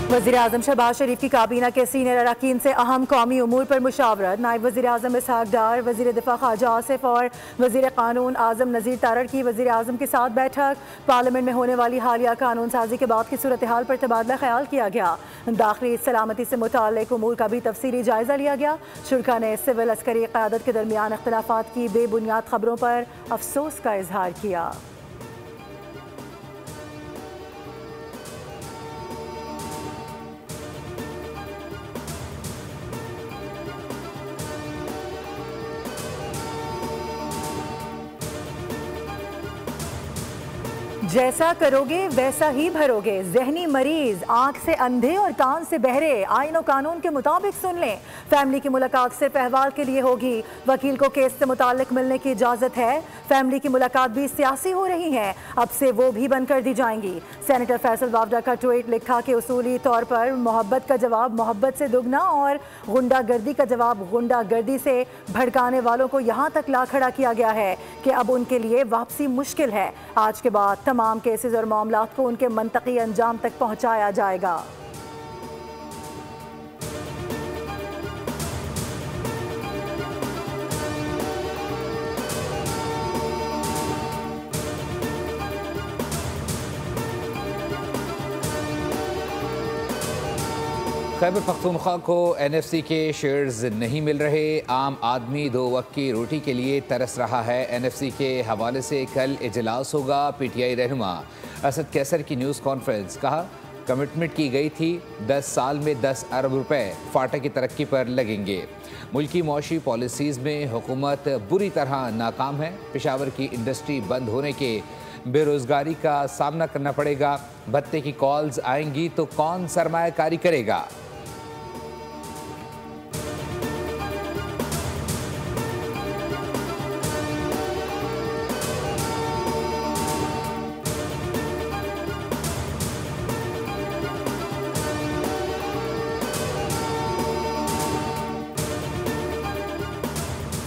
वज़ीर-ए-आज़म शहबाज शरीफ की काबीना के सीनियर अरकान से अहम कौमी उमूर पर मुशावरत। नायब वज़ीर-ए-आज़म इसहाक डार, वज़ीर दिफा ख्वाजा आसिफ और वज़ीर कानून आज़म नज़ीर तारड़ की वज़ीर-ए-आज़म के साथ बैठक। पार्लियामेंट में होने वाली हालिया कानून साजी के बाद की सूरत हाल पर तबादला ख्याल किया गया। दाखिली सलामती से मुताल्लिक़ उमूर का भी तफसीली जायज़ा लिया गया। शुरा ने सिविल अस्करी क़यादत के दरमियान इख्तिलाफ़ात की बेबुनियाद खबरों पर अफसोस का इजहार किया। जैसा करोगे वैसा ही भरोगे। जहनी मरीज, आंख से अंधे और कान से बहरे आईन और कानून के मुताबिक सुन लें। फैमिली की मुलाकात सिर्फ अहवाल के लिए होगी। वकील को केस से मुताल्लिक मिलने की इजाज़त है। फैमिली की मुलाकात भी सियासी हो रही हैं, अब से वो भी बंद कर दी जाएंगी। सेनेटर फैसल वावडा का ट्वीट लिखा कि उसूली तौर पर मोहब्बत का जवाब मोहब्बत से दुगना और गुंडागर्दी का जवाब गुंडागर्दी से भड़काने वालों को यहाँ तक ला खड़ा किया गया है कि अब उनके लिए वापसी मुश्किल है। आज के बाद तमाम केसेस और मामलात को उनके मंतकी अंजाम तक पहुंचाया जाएगा। खैबर पख्तूनख्वा को NFC के शेयर्स नहीं मिल रहे। आम आदमी दो वक्त की रोटी के लिए तरस रहा है। NFC के हवाले से कल इजलास होगा। PTI रहनुमा असद कैसर की न्यूज़ कॉन्फ्रेंस। कहा कमिटमेंट की गई थी 10 साल में 10 अरब रुपए फाटा की तरक्की पर लगेंगे। मुल्की मौशी पॉलिसीज़ में हुकूमत बुरी तरह नाकाम है। पेशावर की इंडस्ट्री बंद होने के बेरोज़गारी का सामना करना पड़ेगा। भत्ते की कॉल्स आएंगी तो कौन सरमायाकारी करेगा।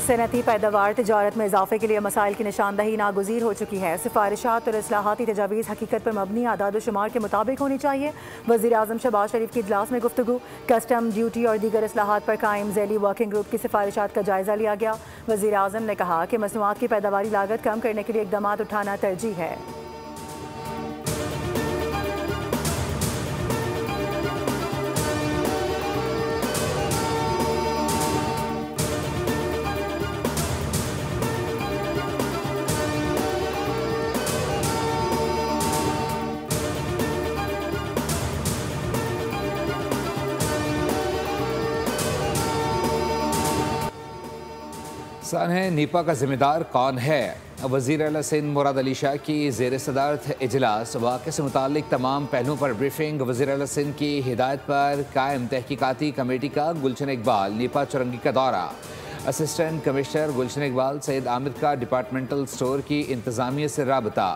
सनती पैदावार तजारत में इजाफे के लिए मसाइल की निशानदही नागुज़ीर हो चुकी है। सिफारिशात और इस्लाहाती तजावीज़ हकीकत पर मबनी आदाद शुमार के मुताबिक होनी चाहिए। वज़ीर-ए-आज़म शहबाज शरीफ की इजलास में गुफ्तगू। कस्टम ड्यूटी और दीगर इस्लाहात पर कायम ज़ैली वर्किंग ग्रुप की सिफारिशात का जायज़ा लिया गया। वज़ीर-ए-आज़म ने कहा कि मसनूआत की पैदावारी लागत कम करने के लिए इक़दाम उठाना तरजीह है। सानह नीपा का जिम्मेदार कौन है। वज़ीर आला सिंध मुराद अली शाह की ज़ेर सदारत इजलास। वाक़े से मुताल्लिक़ तमाम पहलुओं पर ब्रीफिंग। वज़ीर आला सिंध की हिदायत पर कायम तहकीकाती कमेटी का गुलशन इकबाल नीपा चुरंगी का दौरा। असिस्टेंट कमिश्नर गुलशन इकबाल सैयद आमिर का डिपार्टमेंटल स्टोर की इंतज़ामिया से राबता।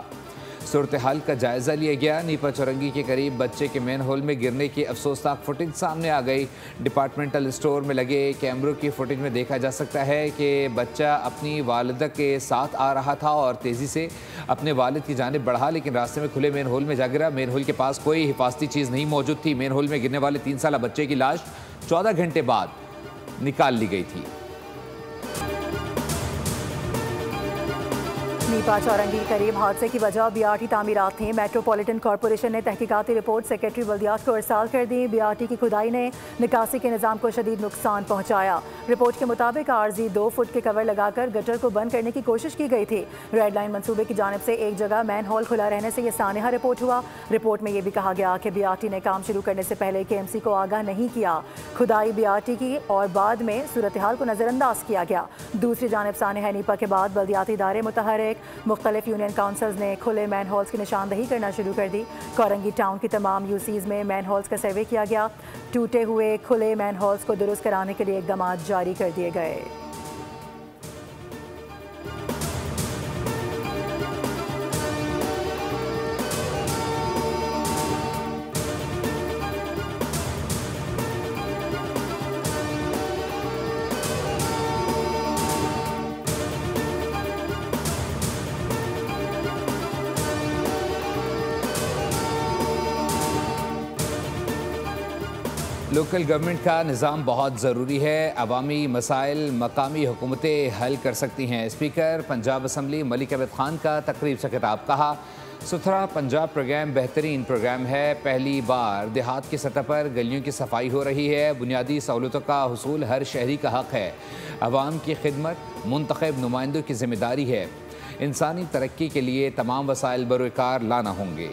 सूरत हाल का जायज़ा लिया गया। नीपा चुरंगी के करीब बच्चे के मेन होल में गिरने की अफसोसनाक फुटेज सामने आ गई। डिपार्टमेंटल स्टोर में लगे कैमरों की फुटेज में देखा जा सकता है कि बच्चा अपनी वालिदा के साथ आ रहा था और तेज़ी से अपने वालिद की जानिब बढ़ा, लेकिन रास्ते में खुले मेन होल में जा गिरा। मेन होल के पास कोई हिफाजती चीज़ नहीं मौजूद थी। मेन होल में गिरने वाले 3 साला बच्चे की लाश 14 घंटे बाद निकाल ली गई थी। नीपा चौरंगी के करीब हादसे की वजह BRT तामीरात थी। मेट्रोपॉलिटन कॉरपोरेशन ने तहकीकाती रिपोर्ट सेक्रेटरी बल्दियात को इरसाल कर दी। BRT की खुदाई ने निकासी के निज़ाम को शदीद नुकसान पहुँचाया। रिपोर्ट के मुताबिक आर्जी 2 फुट के कवर लगाकर गटर को बंद करने की कोशिश की गई थी। रेड लाइन मनसूबे की जानिब से एक जगह मैन होल खुला रहने से यह सानहा रिपोर्ट हुआ। रिपोर्ट में यह भी कहा गया कि BRT ने काम शुरू करने से पहले KMC को आगाह नहीं किया। खुदाई BRT की और बाद में सूरत हाल को नज़रअंदाज किया गया। दूसरी जानिब सानहा नीपा के बाद बल्दियाती इदारे मुतहरिक। मुख्तलिफ यूनियन काउंसिल्स ने खुले मैन होल्स की निशानदही करना शुरू कर दी। कोरंगी टाउन की तमाम UCs में मैन होल्स का सर्वे किया गया। टूटे हुए खुले मैन होल्स को दुरुस्त कराने के लिए इक़दाम जारी कर दिए गए। लोकल गवर्नमेंट का निज़ाम बहुत ज़रूरी है, अवामी मसाइल मकामी हुकूमतें हल कर सकती हैं। स्पीकर पंजाब असम्बली मलिक अहमद खान का तकरीब से खिताब। कहा, सुथरा पंजाब प्रोग्राम बेहतरीन प्रोग्राम है। पहली बार देहात की सतह पर गलियों की सफाई हो रही है। बुनियादी सहूलतों का हुसूल हर शहरी का हक़ है। अवाम की खिदमत मुंतखब नुमाइंदों की जिम्मेदारी है। इंसानी तरक्की के लिए तमाम वसाइल बरोकार लाना होंगे।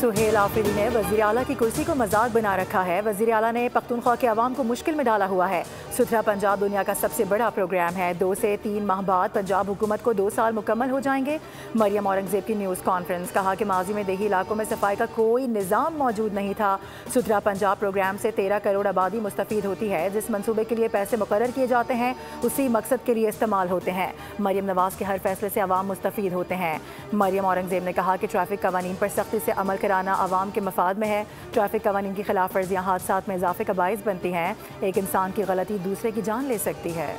सुहेल आफरीदी ने वज़ीर आला की कुर्सी को मजाक बना रखा है। वज़ीर आला ने पख्तूनख्वा के अवाम को मुश्किल में डाला हुआ है। सुथरा पंजाब दुनिया का सबसे बड़ा प्रोग्राम है। 2 से 3 माह बाद पंजाब हुकूमत को 2 साल मुकम्मल हो जाएंगे। मरियम औरंगजेब की न्यूज़ कॉन्फ्रेंस। कहा कि माजी में देही इलाकों में सफाई का कोई निज़ाम मौजूद नहीं था। सुथरा पंजाब प्रोग्राम से 13 करोड़ आबादी मुस्तफ़ीद होती है। जिस मनसूबे के लिए पैसे मुकर्रर किए जाते हैं उसी मकसद के लिए इस्तेमाल होते हैं। मरियम नवाज के हर फैसले से अवाम मुस्तफ़ीद होते हैं। मरियम औरंगजेब ने कहा कि ट्रैफिक कवानीन पर सख्ती से अमल कराना अवाम के मफाद में है। ट्रैफिक कवानीन की खिलाफ वर्जियाँ हादसात में इजाफे का बाइस बनती हैं। एक इंसान की गलती दूसरे की जान ले सकती है।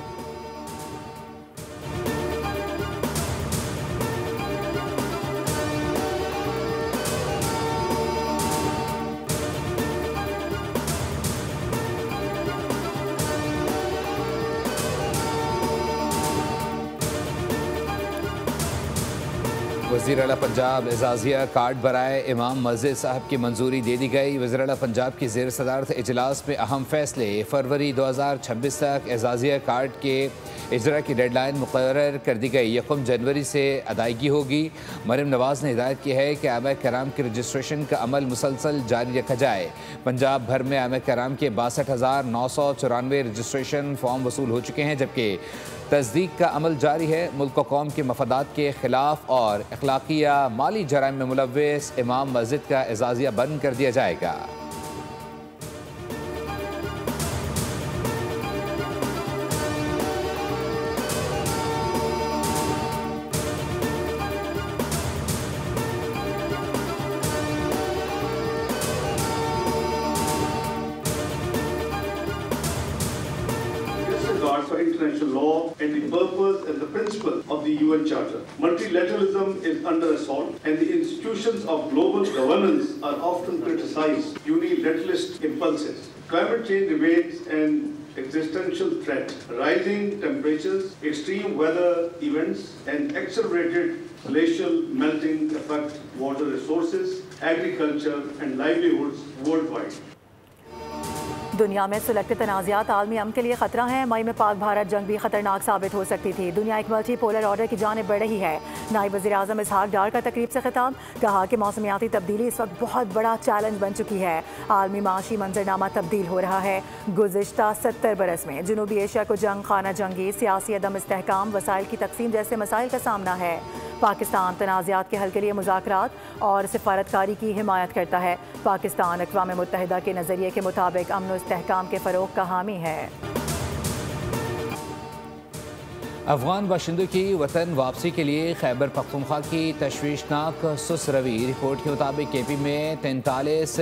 वज़ीर आला पंजाब एजाज़िया कार्ड बराए इमाम मस्जिद साहब की मंजूरी दे दी गई। वज़ीर आला पंजाब की ज़ेर सदारत इजलास में अहम फैसले। फरवरी 2026 तक एजाज़िया कार्ड के इजरा की डेडलाइन मुकर्रर कर दी गई। 1 जनवरी से अदायगी होगी। मरियम नवाज़ ने हिदायत की है कि आमा कराम के रजिस्ट्रेशन का अमल मुसलसल जारी रखा जाए। पंजाब भर में आमा कराम के 62,994 रजिस्ट्रेशन फॉर्म वसूल हो चुके हैं, जबकि तस्दीक का अमल जारी है। मुल्क व कौम के मफादात के खिलाफ और अखलाकी या माली जराइम में मुलव्वस इमाम मस्जिद का एजाज़िया बंद कर दिया जाएगा। For international law and the purpose and the principle of the UN Charter. Multilateralism is under assault and the institutions of global governance are often criticized. Unilateralist impulses. Climate change remains an existential threat. Rising temperatures, extreme weather events and accelerated glacial melting affect water resources, agriculture and livelihoods worldwide. दुनिया में सुलगते तनाज़ात आलमी अमन के लिए खतरा है। मई में पाक भारत जंग भी खतरनाक साबित हो सकती थी। दुनिया एक मल्टी पोलर ऑर्डर की जानिब बढ़ रही है। नायब वज़ीर आज़म इसहाक डार का तकरीब से खिताब। कहा कि मौसमियाती तब्दीली इस वक्त बहुत बड़ा चैलेंज बन चुकी है। आलमी माशी मंजरनामा तब्दील हो रहा है। गुज़िश्ता 70 बरस में जनूबी एशिया को जंग खाना जंगी, सियासी अदम इस्तेहकाम, वसाइल की तकसीम जैसे मसाइल का सामना है। पाकिस्तान तनाज़ात के हल के लिए मुज़ाकरात और सिफारतकारी की हिमायत करता है। पाकिस्तान अक़वाम मुत्तहिदा के नज़रिए के मुताबिक अमन व इस्तेहकाम के फ़रोग़ का हामी है। अफगान बाशिंदों की वतन वापसी के लिए खैबर पख्तूनख्वा की तशवीशनाक सुस रवी। रिपोर्ट के मुताबिक KP में 43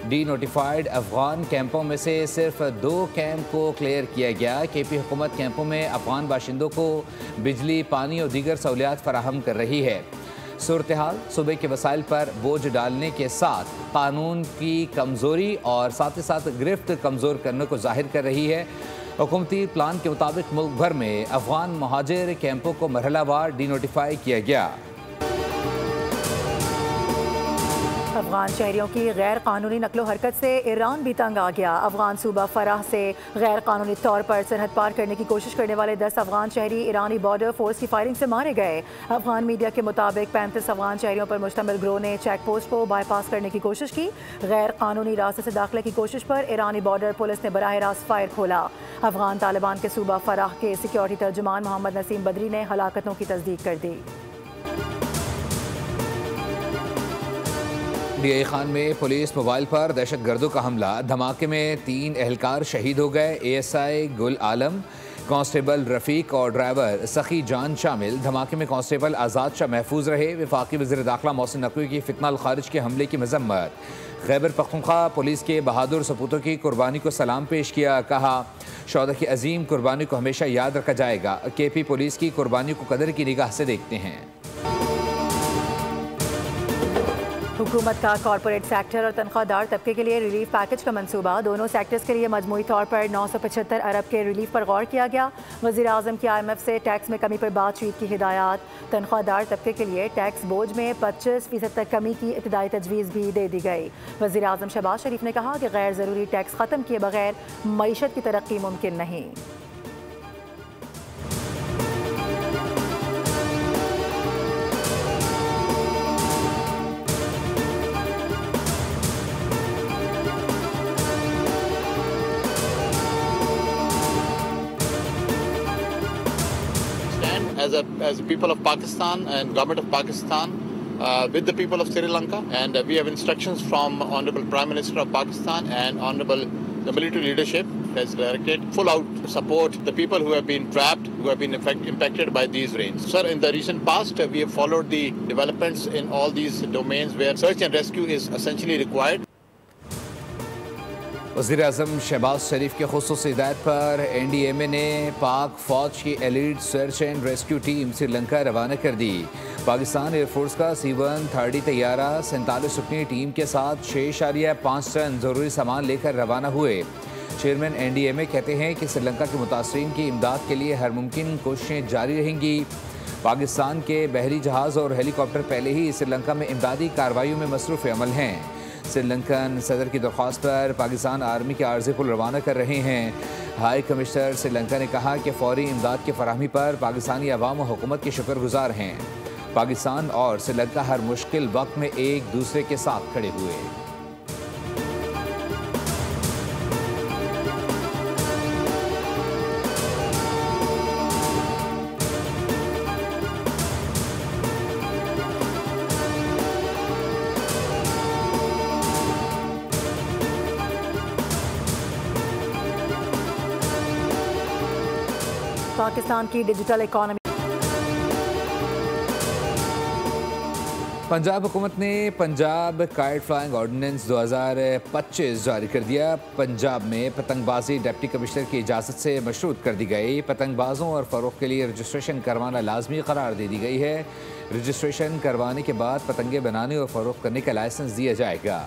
डी नोटिफाइड अफगान कैंपों में से सिर्फ 2 कैंप को क्लियर किया गया। KP हुकूमत कैंपों में अफगान बाशिंदों को बिजली, पानी और दीगर सहूलियात फराहम कर रही है। सूरत हाल सूबे के वसाइल पर बोझ डालने के साथ कानून की कमज़ोरी और साथ ही साथ गिरफ्त कमज़ोर करने को जाहिर कर रही है। हुकूमती प्लान के मुताबिक मुल्क भर में अफगान महाजिर कैंपों को मरहलावार डी नोटिफाई किया गया। अफगान शहरियों की गैर कानूनी नकलो हरकत से ईरान भी तंग आ गया। अफगान सूबा फराह से गैर कानूनी तौर पर सरहद पार करने की कोशिश करने वाले 10 अफगान शहरी ईरानी बॉर्डर फोर्स की फायरिंग से मारे गए। अफगान मीडिया के मुताबिक 35 अफगान शहरियों पर मुश्तमिल ग्रोह ने चेक पोस्ट को बाईपास करने की कोशिश की। गैर कानूनी रास्ते से दाखिले की कोशिश पर ईरानी बॉर्डर पुलिस ने बराह रास्त फायर खोला। अफगान तालिबान के सूबा फराह के सिक्योरिटी तर्जुमान मोहम्मद नसीम बदरी ने हलाकतों की तस्दीक कर दी। DI खान में पुलिस मोबाइल पर दहशत गर्दों का हमला। धमाके में 3 एहलकार शहीद हो गए। ASI गुल आलम कांस्टेबल रफीक और ड्राइवर सखी जान शामिल। धमाके में कांस्टेबल आज़ाद शाह महफूज रहे। वफाकी वज़ीर दाखिला मोहसिन नकवी की फितना खारिज के हमले की मजम्मत। खैबर पख्तूनख्वा पुलिस के बहादुर सपूतों की कुर्बानी को सलाम पेश किया। कहा, शौहदा की अजीम कुर्बानी को हमेशा याद रखा जाएगा। KP पुलिस की कुर्बानी को कदर की निगाह से देखते हैं। हुकूमत का कॉर्पोरेट सेक्टर और तनख्वाहदार तबके के लिए रिलीफ पैकेज का मंसूबा। दोनों सेक्टर्स के लिए मजमूई तौर पर 975 अरब के रिलीफ पर गौर किया गया। वज़ीर आज़म की IMF से टैक्स में कमी पर बातचीत की हिदायत। तनख्वाहदार तबके के लिए टैक्स बोझ में 25% तक कमी की इब्तदाई तजवीज़ भी दे दी गई। वज़ीर आज़म शहबाज शरीफ ने कहा कि गैर ज़रूरी टैक्स ख़त्म किए बगैर मईशत की तरक्की मुमकिन नहीं। As a people of Pakistan and government of Pakistan with the people of Sri Lanka, and we have instructions from Honorable Prime Minister of Pakistan and Honorable the military leadership has directed full out support the people who have been trapped, who have been impacted by these rains. Sir, in the recent past we have followed the developments in all these domains where search and rescue is essentially required. वज़ीर आज़म शहबाज शरीफ के खुसूसी हिदायत पर NDMA ने पाक फ़ौज की elite search and rescue team Sri Lanka रवाना कर दी। पाकिस्तान एयरफोर्स का C-130 तैयारा 47 रुकनी टीम के साथ 6.5 टन ज़रूरी सामान लेकर रवाना हुए। चेयरमैन NDMA कहते हैं कि श्रीलंका के मुतासरीन की इमदाद के लिए हर मुमकिन कोशिशें जारी रहेंगी। पाकिस्तान के बहरी जहाज़ और हेलीकॉप्टर पहले ही श्रीलंका में इमदादी कार्रवाइयों में मसरूफ़ अमल हैं। श्रीलंकन सदर की दरख्वास्त पर पाकिस्तान आर्मी के आर्ज़ी पुल रवाना कर रहे हैं। हाई कमिश्नर श्रीलंका ने कहा कि फौरी इमदाद की फराहमी पर पाकिस्तानी अवाम व हुकूमत के शुक्रगुजार हैं। पाकिस्तान और श्रीलंका हर मुश्किल वक्त में एक दूसरे के साथ खड़े हुए। पाकिस्तान की डिजिटल इकॉनमी। पंजाब हुकूमत ने पंजाब काइट फ्लाइंग ऑर्डिनेंस 2025 जारी कर दिया। पंजाब में पतंगबाजी डिप्टी कमिश्नर की इजाज़त से मशरूत कर दी गई। पतंगबाजों और फ़रोख्त के लिए रजिस्ट्रेशन करवाना लाजमी करार दे दी गई है। रजिस्ट्रेशन करवाने के बाद पतंगे बनाने और फ़रोख्त करने का लाइसेंस दिया जाएगा।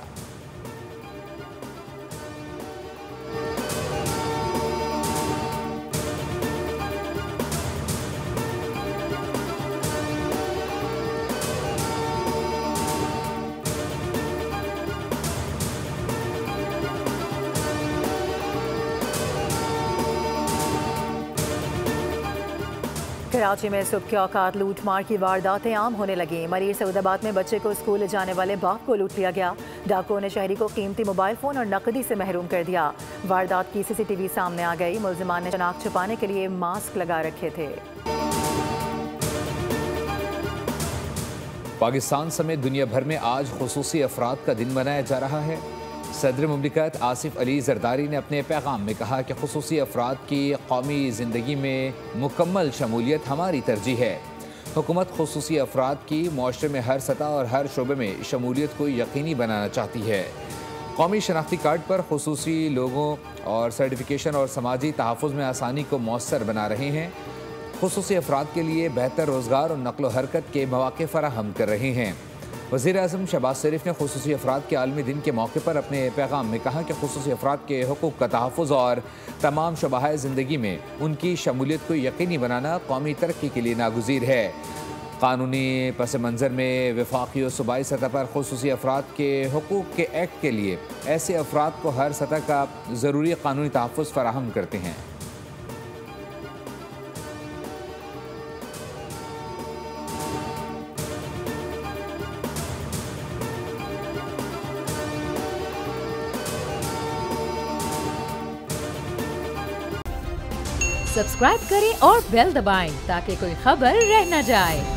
कराची में सुबह के औकात लूट मार की वारदातें आम होने लगी। मरीर सऊदाबाद में बच्चे को स्कूल ले जाने वाले बाप को लूट लिया गया। डाकुओं ने शहरी को कीमती मोबाइल फ़ोन और नकदी से महरूम कर दिया। वारदात की CCTV सामने आ गई। मुल्जिमान ने शनाख्त छुपाने के लिए मास्क लगा रखे थे। पाकिस्तान समेत दुनिया भर में आज खुसूसी अफराद का दिन मनाया जा रहा है। सदर मुमलिकत आसिफ अली जरदारी ने अपने पैगाम में कहा कि खुसूसी अफराद की कौमी ज़िंदगी में मुकम्मल शमूलियत हमारी तरजीह है। हुकूमत खुसूसी अफराद की मुआशरे में हर सतह और हर शोबे में शमूलियत को यकीनी बनाना चाहती है। कौमी शनाख्ती कार्ड पर खुसूसी लोगों और सर्टिफिकेशन और समाजी तहफ़्फ़ुज़ में आसानी को मौसर बना रहे हैं। खुसूसी अफराद के लिए बेहतर रोज़गार और नक़्ल व हरकत के मौक़े फ़राहम कर रहे हैं। वज़ीर आज़म शहबाज शरीफ ने खुसूसी अफराद के आलमी दिन के मौके पर अपने पैगाम में कहा कि खुसूसी अफराद के हुकूक़ का तहफ़्फ़ुज़ और तमाम शोबाए ज़िंदगी में उनकी शमूलियत को यकीनी बनाना कौमी तरक्की के लिए नागुज़ीर है। कानूनी पस मंज़र में वफाकी और सूबाई सतह पर खुसूसी अफराद के हुकूक़ के एक्ट के लिए ऐसे अफराद को हर सतह का ज़रूरी कानूनी तहफ़्फ़ुज़ फ़राहम करते हैं। सब्सक्राइब करें और बेल दबाएं ताकि कोई खबर रह न जाए।